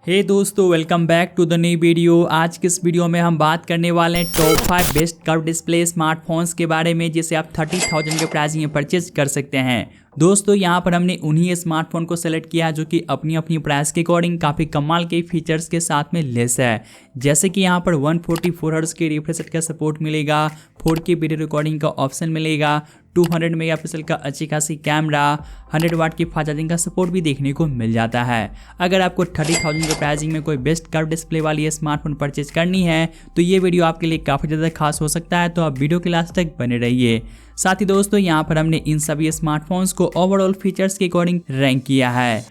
हे दोस्तों, welcome back to the new video. आज के इस वीडियो में हम बात करने वाले हैं top 5 best curve display smartphones के बारे में, जिसे आप 30,000 के प्राइस में परचेज कर सकते हैं। दोस्तों, यहाँ पर हमने उन्हीं स्मार्टफोन को सेलेक्ट किया जो कि अपनी अपनी प्राइस के अकॉर्डिंग काफ़ी कमाल के फीचर्स के साथ में लेस है। जैसे कि यहाँ पर 144 हर्ट्ज के रिफ्रेश रेट का सपोर्ट मिलेगा, 4K वीडियो रिकॉर्डिंग का ऑप्शन मिलेगा, 200 मेगापिक्सल का अच्छी खासी कैमरा, 100 वाट की फास्ट चार्जिंग का सपोर्ट भी देखने को मिल जाता है। अगर आपको 30,000 के प्राइसिंग में कोई बेस्ट कर्व डिस्प्ले वाली स्मार्टफोन परचेज करनी है तो ये वीडियो आपके लिए काफ़ी ज़्यादा खास हो सकता है, तो आप वीडियो के लास्ट तक बने रहिए। साथ ही दोस्तों, यहाँ पर हमने इन सभी स्मार्टफोन्स को ओवरऑल फीचर्स के अकॉर्डिंग रैंक किया है।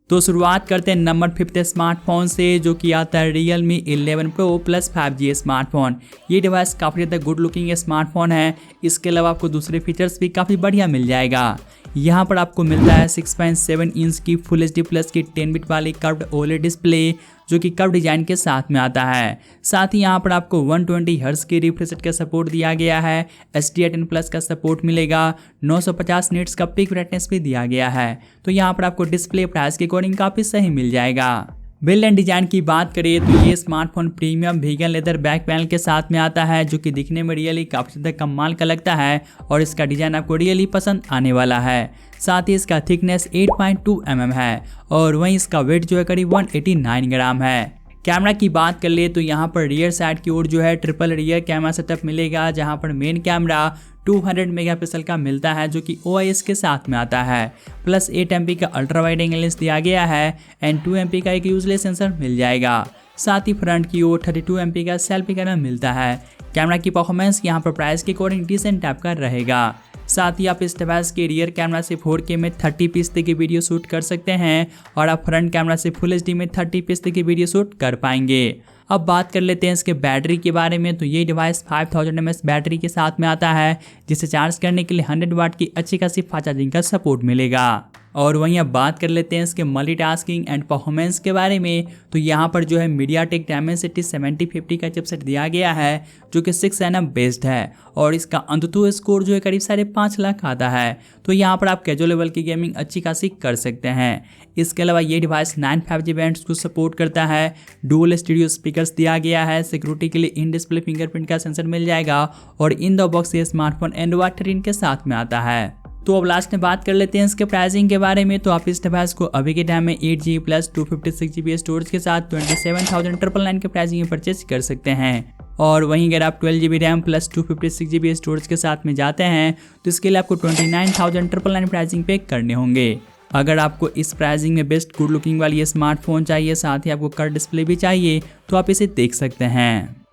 तो शुरुआत करते हैं नंबर 5 स्मार्टफोन से, जो कि आता है Realme 11 Pro Plus 5G smartphone. ये डिवाइस काफ़ी ज़्यादा गुड लुकिंग स्मार्टफोन है। इसके अलावा आपको दूसरे फीचर्स भी काफ़ी बढ़िया मिल जाएगा। यहाँ पर आपको मिलता है 6.7 इंच की फुल HD प्लस की 10 बिट वाली कर्व्ड OLED डिस्प्ले, जो कि कर्व डिजाइन के साथ में आता है। साथ ही यहाँ पर आपको 120 हर्ट्ज की रिफ्रेश रेट का सपोर्ट दिया गया है, HDR10 प्लस का सपोर्ट मिलेगा, 950 निट्स का पिक ब्राइटनेस भी दिया गया है। तो यहाँ पर आपको डिस्प्ले प्राइस के अकॉर्डिंग काफ़ी सही मिल जाएगा। बिल्ड एंड डिजाइन की बात करें तो ये smartphone premium vegan leather back panel के साथ में आता है, जो कि दिखने में रियली काफ़ी ज़्यादा कमाल का लगता है और इसका डिजाइन आपको रियली पसंद आने वाला है। साथ ही इसका थिकनेस 8.2 mm है और वहीं इसका वेट जो है करीब 189 ग्राम है। कैमरा की बात कर ले तो यहाँ पर रियर साइड की ओर जो है ट्रिपल रियर कैमरा सेटअप मिलेगा, जहाँ पर मेन कैमरा 200 मेगापिक्सल का मिलता है, जो कि OIS के साथ में आता है। प्लस 8 MP का अल्ट्रा वाइड एंगल लेंस दिया गया है एंड 2 MP का एक यूजलेस सेंसर मिल जाएगा। साथ ही फ्रंट की ओर 32 MP का सेल्फी कैमरा मिलता है। कैमरा की परफॉर्मेंस यहाँ पर प्राइस के अकॉर्डिंग डिसेंट टाइप का रहेगा। साथ ही आप इस डिवाइस के रियर कैमरा से 4K में 30 पीस तक की वीडियो शूट कर सकते हैं और आप फ्रंट कैमरा से फुल HD में 30 पीस तक की वीडियो शूट कर पाएंगे। अब बात कर लेते हैं इसके बैटरी के बारे में। तो ये डिवाइस 5000 mAh बैटरी के साथ में आता है, जिसे चार्ज करने के लिए 100 वाट की अच्छी खासी फास्ट चार्जिंग का सपोर्ट मिलेगा। और वहीं अब बात कर लेते हैं इसके मल्टीटास्किंग एंड परफॉर्मेंस के बारे में। तो यहाँ पर जो है MediaTek Dimensity 7050 का चिपसेट दिया गया है, जो कि 6 nm बेस्ड है और इसका अंतुतु स्कोर जो है करीब 5.5 लाख आता है। तो यहाँ पर आप कैजुअल लेवल की गेमिंग अच्छी खासी कर सकते हैं। इसके अलावा ये डिवाइस 9 5G बैंड्स को सपोर्ट करता है। डुअल स्टीरियो स्पीकर्स दिया गया है। सिक्योरिटी के लिए इन डिस्प्ले फिंगरप्रिंट का सेंसर मिल जाएगा और इन द बॉक्स ये स्मार्टफोन Android 13 के साथ में आता है। तो अब लास्ट में बात कर लेते हैं इसके प्राइसिंग के बारे में। तो आप इस डिवाइस को अभी के टाइम में 8GB प्लस 256GB स्टोरेज के साथ 27,999 के प्राइसिंग में परचेज कर सकते हैं। और वहीं अगर आप 12GB RAM plus 256GB storage के साथ में जाते हैं तो इसके लिए आपको 29,999 प्राइसिंग पे करने होंगे। अगर आपको इस प्राइसिंग में बेस्ट गुड लुकिंग वाली ये स्मार्टफोन चाहिए, साथ ही आपको कर्व डिस्प्ले भी चाहिए, तो आप इसे देख सकते हैं।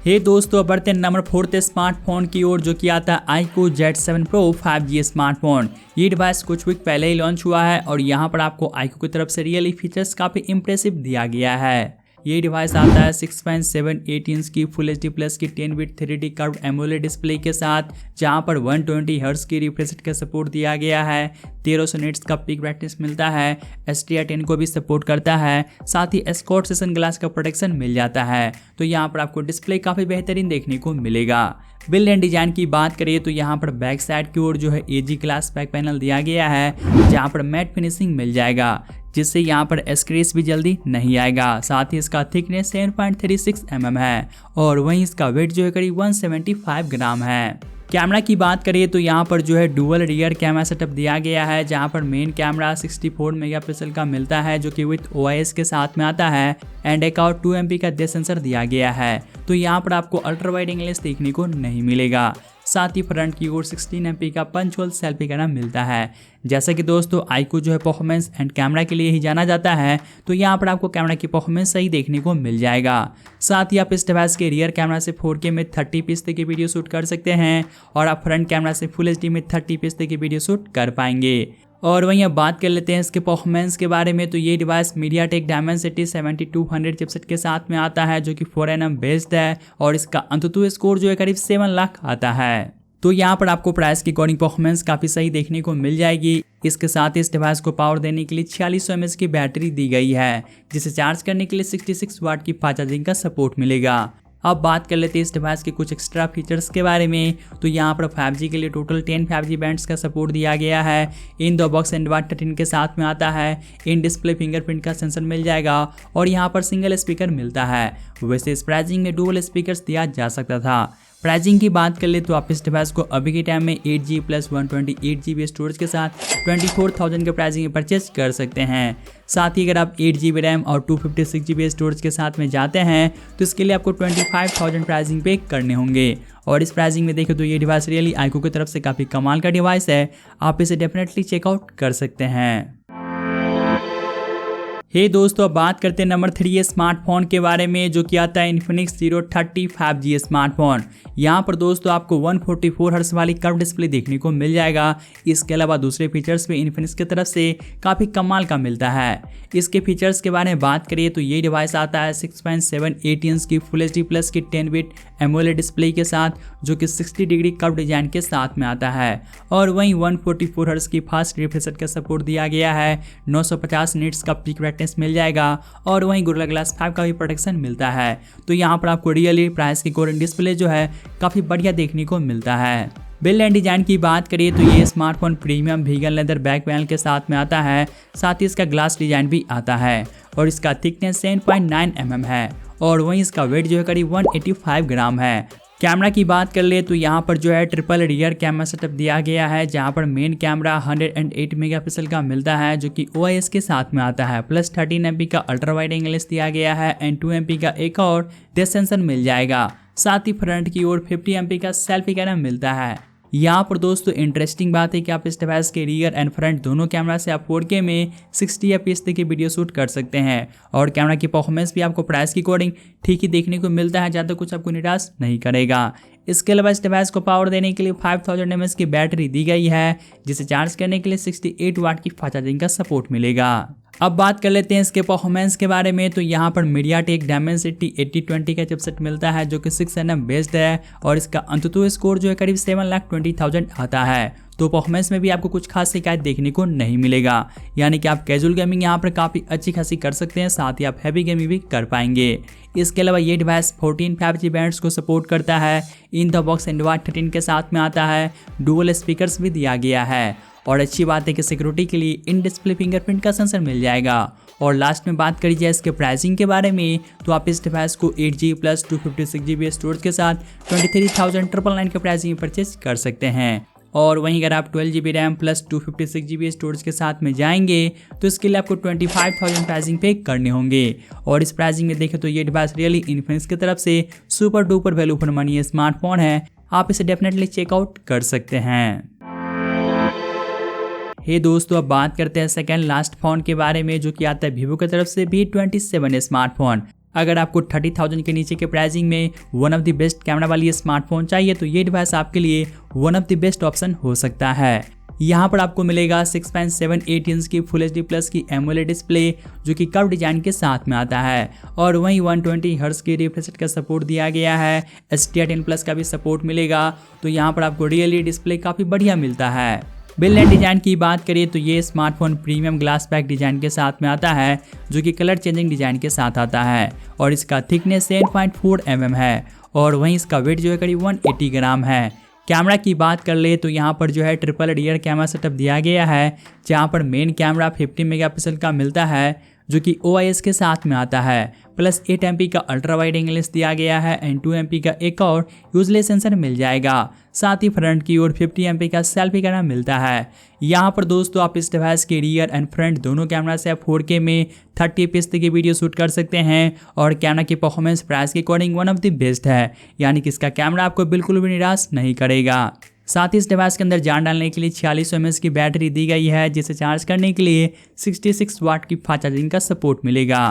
हे दोस्तों, अब बढ़ते हैं नंबर 4 स्मार्टफोन की ओर, जो कि आता है iQOO Z7 Pro 5G smartphone. ये डिवाइस कुछ वीक पहले ही लॉन्च हुआ है और यहाँ पर आपको iQOO की तरफ से रियली फीचर्स काफ़ी इंप्रेसिव दिया गया है। ये डिवाइस आता है 6.78 इंच की फुल HD प्लस की 10 bit 3D curve AMOLED display के साथ, जहाँ पर 120 हर्ट्ज की रिफ्रेश रेट का सपोर्ट दिया गया है, 1300 निट्स का पिक ब्राइटनेस मिलता है, HDR10 को भी सपोर्ट करता है। साथ ही एस्कॉर्ट सेशन ग्लास का प्रोटेक्शन मिल जाता है। तो यहाँ पर आपको डिस्प्ले काफ़ी बेहतरीन देखने को मिलेगा। बिल्ड एंड डिजाइन की बात करें तो यहाँ पर बैक साइड की ओर जो है AG ग्लास बैक पैनल दिया गया है, जहाँ पर मैट फिनिशिंग मिल जाएगा, जिससे यहाँ पर स्क्रैच भी जल्दी नहीं आएगा। साथ ही इसका थिकनेस 7.36 mm है और वहीं इसका वेट जो है करीब 175 ग्राम है। कैमरा की बात करें तो यहाँ पर जो है डुअल रियर कैमरा सेटअप दिया गया है, जहाँ पर मेन कैमरा 64 मेगापिक्सल का मिलता है, जो कि विथ OIS के साथ में आता है एंड एक और 2 MP का डेप्थ सेंसर दिया गया है। तो यहाँ पर आपको अल्ट्रा वाइड एंगल लेंस देखने को नहीं मिलेगा। साथ ही फ्रंट की ओर 16 MP का पंच होल सेल्फी कैमरा मिलता है। जैसा कि दोस्तों iQOO जो है परफॉर्मेंस एंड कैमरा के लिए ही जाना जाता है, तो यहाँ पर आपको कैमरा की परफॉर्मेंस सही देखने को मिल जाएगा। साथ ही आप इस डिवाइस के रियर कैमरा से 4K में 30 पीस तक की वीडियो शूट कर सकते हैं और आप फ्रंट कैमरा से फुल HD में 30 पीस तक की वीडियो शूट कर पाएंगे। और वहीं अब बात कर लेते हैं इसके परफॉर्मेंस के बारे में। तो ये डिवाइस MediaTek Dimensity 7200 चिपसेट के साथ में आता है, जो कि 4 nm बेस्ड है और इसका अंतुतु स्कोर जो है करीब 7 लाख आता है। तो यहाँ पर आपको प्राइस की अकॉर्डिंग परफॉर्मेंस काफ़ी सही देखने को मिल जाएगी। इसके साथ इस डिवाइस को पावर देने के लिए 4600 mAh की बैटरी दी गई है, जिसे चार्ज करने के लिए 66 वाट की फास्ट चार्जिंग का सपोर्ट मिलेगा। अब बात कर लेते हैं इस डिवाइस के कुछ एक्स्ट्रा फीचर्स के बारे में। तो यहाँ पर 5G के लिए टोटल 10 5G बैंड्स का सपोर्ट दिया गया है। इन द बॉक्स एंड्रॉइड 13 के साथ में आता है। इन डिस्प्ले फिंगरप्रिंट का सेंसर मिल जाएगा और यहाँ पर सिंगल स्पीकर मिलता है। वैसे इस प्राइसिंग में डुअल स्पीकर्स दिया जा सकता था। प्राइसिंग की बात कर ले तो आप इस डिवाइस को अभी के टाइम में 8GB प्लस 128GB स्टोरेज के साथ 24,000 के प्राइसिंग में परचेज कर सकते हैं। साथ ही अगर आप 8GB रैम और 256GB स्टोरेज के साथ में जाते हैं तो इसके लिए आपको 25,000 प्राइसिंग पे करने होंगे। और इस प्राइसिंग में देखें तो ये डिवाइस रियली आईक्यू की तरफ से काफ़ी कमाल का डिवाइस है, आप इसे डेफिनेटली चेकआउट कर सकते हैं। हे दोस्तों, अब बात करते हैं नंबर 3 स्मार्टफोन के बारे में, जो कि आता है इन्फिनिक्स Zero 30 5G स्मार्टफोन। यहाँ पर दोस्तों आपको 144 हर्ट्ज वाली कर्व डिस्प्ले देखने को मिल जाएगा। इसके अलावा दूसरे फीचर्स भी इन्फिनिक्स की तरफ से काफ़ी कमाल का मिलता है। इसके फीचर्स के बारे में बात करिए तो ये डिवाइस आता है 6.78 इंच की फुल HD प्लस की 10 बिट एमोलेड डिस्प्ले के साथ, जो कि 60 डिग्री कर्व डिजाइन के साथ में आता है। और वहीं 144 हर्ट्ज की फास्ट रिफ्रेश रेट का सपोर्ट दिया गया है। 950 निट्स का पीक ब्राइटनेस मिल जाएगा और वहीं गोरिल्ला ग्लास 5 का भी प्रोटेक्शन मिलता है। तो यहाँ पर आपको रियली प्राइस की कोरियन डिस्प्ले जो है काफ़ी बढ़िया देखने को मिलता है। बिल्ड एंड डिजाइन की बात करिए तो ये smartphone premium vegan leather back panel के साथ में आता है। साथ ही इसका ग्लास डिजाइन भी आता है और इसका थिकनेस 7.9 mm है और वहीं इसका वेट जो है करीब 185 ग्राम है। कैमरा की बात कर ले तो यहाँ पर जो है ट्रिपल रियर कैमरा सेटअप दिया गया है, जहाँ पर मेन कैमरा 108 मेगापिक्सल का मिलता है, जो कि OIS के साथ में आता है। प्लस 13 MP का अल्ट्रा वाइड एंगल लेंस दिया गया है एंड 2 MP का एक और डेप्थ सेंसर मिल जाएगा। साथ ही फ्रंट की ओर 50 MP का सेल्फी कैमरा मिलता है। यहाँ पर दोस्तों इंटरेस्टिंग बात है कि आप इस डिवाइस के रियर एंड फ्रंट दोनों कैमरा से आप 4K में 60 FPS तक की वीडियो शूट कर सकते हैं। और कैमरा की परफॉर्मेंस भी आपको प्राइस की अकॉर्डिंग ठीक ही देखने को मिलता है, ज़्यादा कुछ आपको निराश नहीं करेगा। इसके अलावा इस डिवाइस को पावर देने के लिए 5000 mAh की बैटरी दी गई है, जिसे चार्ज करने के लिए 68 वाट की फास्ट चार्जिंग का सपोर्ट मिलेगा। अब बात कर लेते हैं इसके परफॉर्मेंस के बारे में। तो यहाँ पर मीडियाटेक डायमेंसिटी 8020 का चिपसेट मिलता है, जो कि 6nm बेस्ड है और इसका अंततः स्कोर जो है करीब 7,20,000 आता है। तो परफॉर्मेंस में भी आपको कुछ खास शिकायत देखने को नहीं मिलेगा, यानी कि आप कैजुअल गेमिंग यहाँ पर काफ़ी अच्छी खासी कर सकते हैं, साथ ही आप हैवी गेमिंग भी कर पाएंगे। इसके अलावा ये डिवाइस 14 5G बैंड्स को सपोर्ट करता है। इन द बॉक्स एंड्रॉइड 13 के साथ में आता है। डुअल स्पीकर्स भी दिया गया है और अच्छी बात है कि सिक्योरिटी के लिए इन डिस्प्ले फिंगरप्रिंट का सेंसर मिल जाएगा। और लास्ट में बात करी जाए इसके प्राइसिंग के बारे में, तो आप इस डिवाइस को 8GB प्लस 256GB स्टोरेज के साथ 23,999 के प्राइसिंग में परचेज कर सकते हैं। और वहीं अगर आप 12GB RAM plus 256GB storage के साथ में जाएंगे तो इसके लिए आपको 25,000 प्राइसिंग पे करने होंगे। और इस प्राइसिंग में देखें तो ये डिवाइस रियली इन्फिनिक्स की तरफ से super duper value for money smartphone है, आप इसे डेफिनेटली चेकआउट कर सकते हैं। हे दोस्तों, अब बात करते हैं सेकेंड लास्ट फोन के बारे में, जो कि आता है वीवो की तरफ से V27 स्मार्टफोन। अगर आपको 30,000 के नीचे के प्राइसिंग में one of the best camera वाली स्मार्टफोन चाहिए तो ये डिवाइस आपके लिए one of the best option हो सकता है। यहाँ पर आपको मिलेगा 6.78 इंच की फुल HD प्लस की एमोलेड डिस्प्ले, जो कि कर्व डिजाइन के साथ में आता है। और वहीं 120 हर्ट्ज की रिफ्रेश रेट का सपोर्ट दिया गया है। HDR10 प्लस का भी सपोर्ट मिलेगा। तो यहाँ पर आपको रियली डिस्प्ले काफ़ी बढ़िया मिलता है। बिल्ड एंड डिजाइन की बात करिए तो ये smartphone premium glass pack design के साथ में आता है, जो कि कलर चेंजिंग डिजाइन के साथ आता है और इसका थिकनेस 7.4 mm है और वहीं इसका वेट जो है करीब 180 ग्राम है। कैमरा की बात कर ले तो यहाँ पर जो है ट्रिपल रियर कैमरा सेटअप दिया गया है, जहाँ पर मेन कैमरा 50 मेगापिक्सल का मिलता है, जो कि OIS के साथ में आता है। प्लस 8 MP का अल्ट्रा वाइड एंगल लेंस दिया गया है एंड 2 MP का एक और यूजलेस सेंसर मिल जाएगा। साथ ही फ्रंट की ओर 50 MP का सेल्फी कैमरा मिलता है। यहाँ पर दोस्तों आप इस डिवाइस के रियर एंड फ्रंट दोनों कैमरा से आप 4K में 30 FPS तक की वीडियो शूट कर सकते हैं और कैमरा की परफॉर्मेंस प्राइस के according one of the best है, यानी कि इसका कैमरा आपको बिल्कुल भी निराश नहीं करेगा। साथ ही इस डिवाइस के अंदर जान डालने के लिए 4600 mAh की बैटरी दी गई है, जिसे चार्ज करने के लिए 66 वाट की फास्ट चार्जिंग का सपोर्ट मिलेगा।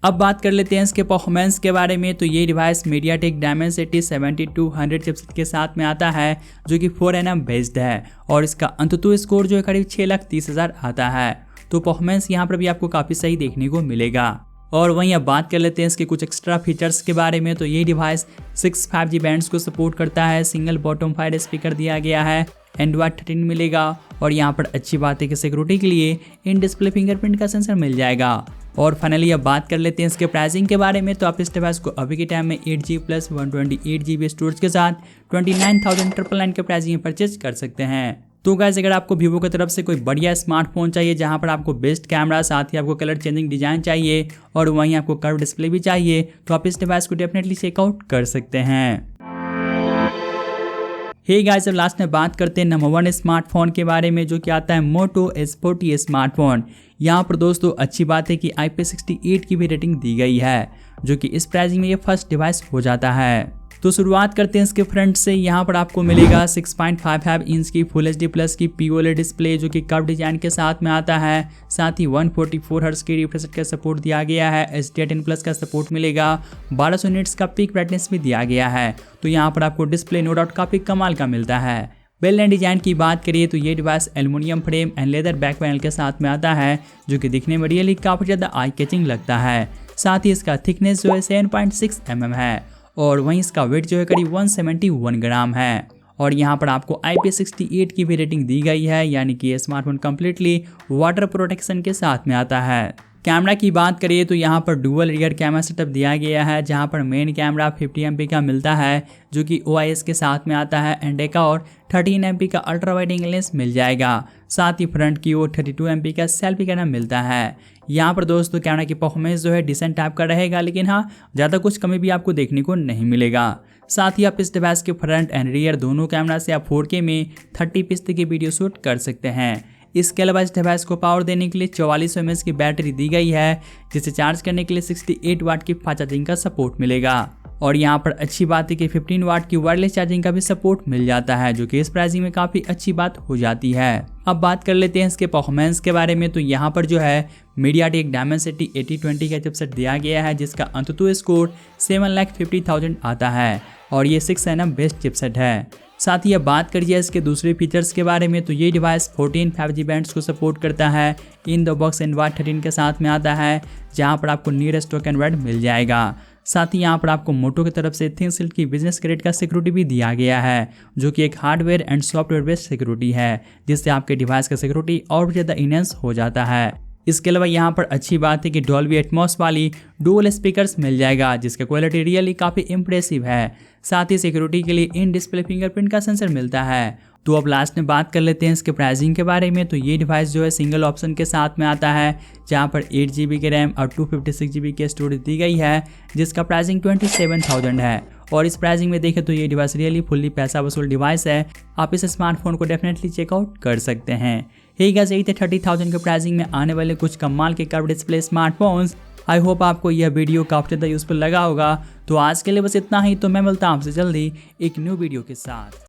अब बात कर लेते हैं इसके परफॉर्मेंस के बारे में। तो ये डिवाइस मीडियाटेक डायमेंसिटी 7200 चिपसेट के साथ में आता है, जो कि 4nm बेस्ड है और इसका अंततः स्कोर जो है करीब 6,30,000 आता है। तो परफॉर्मेंस यहाँ पर भी आपको काफ़ी सही देखने को मिलेगा। और वहीं अब बात कर लेते हैं इसके कुछ एक्स्ट्रा फीचर्स के बारे में। तो ये डिवाइस 6 5G बैंड्स को सपोर्ट करता है। सिंगल बॉटम फाइड स्पीकर दिया गया है एंड्रॉयड 13 मिलेगा। और यहाँ पर अच्छी बात है कि सिक्योरिटी के लिए इन डिस्प्ले फिंगरप्रिंट का सेंसर मिल जाएगा। और फाइनली अब बात कर लेते हैं इसके प्राइसिंग के बारे में। तो आप इस डिवाइस को अभी के टाइम में 8GB प्लस 128GB स्टोरेज के साथ 29,999 के प्राइसिंग में परचेज कर सकते हैं। तो गाइस अगर आपको वीवो की तरफ से कोई बढ़िया स्मार्टफोन चाहिए जहां पर आपको बेस्ट कैमरा, साथ ही आपको कलर चेंजिंग डिजाइन चाहिए और वहीं आपको कर्व डिस्प्ले भी चाहिए, तो आप इस डिवाइस को डेफिनेटली चेकआउट कर सकते हैं। हे गाइस अब लास्ट में बात करते हैं नंबर 1 स्मार्टफोन के बारे में, जो कि आता है मोटो S40 स्मार्टफोन। यहाँ पर दोस्तों अच्छी बात है कि IP68 की भी रेटिंग दी गई है, जो कि इस प्राइसिंग में ये फर्स्ट डिवाइस हो जाता है। तो शुरुआत करते हैं इसके फ्रंट से। यहाँ पर आपको मिलेगा 6.55 इंच की फुल HD प्लस की POLED डिस्प्ले, जो कि कर्व डिजाइन के साथ में आता है। साथ ही 144 हर्ट्ज की रिफ्रेश रेट का सपोर्ट दिया गया है। HDR10 प्लस का सपोर्ट मिलेगा। 1200 निट्स का पीक ब्राइटनेस भी दिया गया है। तो यहाँ पर आपको डिस्प्ले नो डाउट काफी कमाल का मिलता है। बिल्ड एंड डिजाइन की बात करिए तो ये device aluminium frame and leather back panel के साथ में आता है, जो कि दिखने में रियली काफी ज्यादा आई कैचिंग लगता है। साथ ही इसका थिकनेस जो है 7.6 mm है और वहीं इसका वेट जो है करीब 171 ग्राम है। और यहाँ पर आपको IP68 की भी रेटिंग दी गई है, यानी कि ये स्मार्टफोन कम्प्लीटली वाटर प्रोटेक्शन के साथ में आता है। कैमरा की बात करिए तो यहाँ पर डुअल रियर कैमरा सेटअप दिया गया है, जहाँ पर मेन कैमरा 50 MP का मिलता है, जो कि OIS के साथ में आता है। एंड एक और 13 MP का अल्ट्रा वाइड एंगल लेंस मिल जाएगा। साथ ही फ्रंट की ओर 32 MP का सेल्फी कैमरा मिलता है। यहाँ पर दोस्तों कैमरा की परफॉर्मेंस जो है डिसेंट टाइप का रहेगा, लेकिन हाँ ज़्यादा कुछ कमी भी आपको देखने को नहीं मिलेगा। साथ ही आप इस डिवाइस के फ्रंट एंड रियर दोनों कैमरा से आप 4K में 30 पीस की वीडियो शूट कर सकते हैं। इसके अलावा इस डिवाइस को पावर देने के लिए 4400 mAh की बैटरी दी गई है, जिसे चार्ज करने के लिए 68 वाट की फास्ट चार्जिंग का सपोर्ट मिलेगा। और यहाँ पर अच्छी बात है कि 15 वाट की वायरलेस चार्जिंग का भी सपोर्ट मिल जाता है, जो कि इस प्राइसिंग में काफ़ी अच्छी बात हो जाती है। अब बात कर लेते हैं इसके परफॉर्मेंस के बारे में। तो यहाँ पर जो है MediaTek Dimensity 8020 का चिपसेट दिया गया है, जिसका अंततः स्कोर 7,50,000 आता है और ये 6nm बेस्ट चिपसेट है। साथ ही अब बात करिए इसके दूसरे फीचर्स के बारे में। तो ये डिवाइस 14 5G बैंड्स को सपोर्ट करता है। इन द बॉक्स एंड्रॉयड 13 के साथ में आता है, जहां पर आपको नियरेस्ट टोकन एंड्रॉयड मिल जाएगा। साथ ही यहाँ पर आपको मोटो की तरफ से थिन सिल्क की बिजनेस ग्रेड का सिक्योरिटी भी दिया गया है, जो कि एक hardware and software based security है, जिससे आपके डिवाइस का सिक्योरिटी और भी ज़्यादा इनहेंस हो जाता है। इसके अलावा यहाँ पर अच्छी बात है कि डॉल्बी एटमॉस वाली डुअल स्पीकर्स मिल जाएगा, जिसका क्वालिटी रियली काफ़ी इंप्रेसिव है। साथ ही सिक्योरिटी के लिए इन डिस्प्ले फिंगरप्रिंट का सेंसर मिलता है। तो अब लास्ट में बात कर लेते हैं इसके प्राइसिंग के बारे में। तो ये डिवाइस जो है सिंगल ऑप्शन के साथ में आता है, जहाँ पर 8GB की रैम और 256GB की स्टोरेज दी गई है, जिसका प्राइसिंग 27,000 है। और इस प्राइसिंग में देखें तो ये डिवाइस रियली फुल्ली पैसा वसूल डिवाइस है। आप इस स्मार्टफोन को डेफिनेटली चेकआउट कर सकते हैं। हे गाइस यही थे 30,000 के प्राइसिंग में आने वाले कुछ कमाल के curve display smartphones. I hope आपको यह वीडियो काफ़ी ज़्यादा यूजफुल लगा होगा। तो आज के लिए बस इतना ही। तो मैं मिलता हूँ आपसे जल्दी एक न्यू वीडियो के साथ।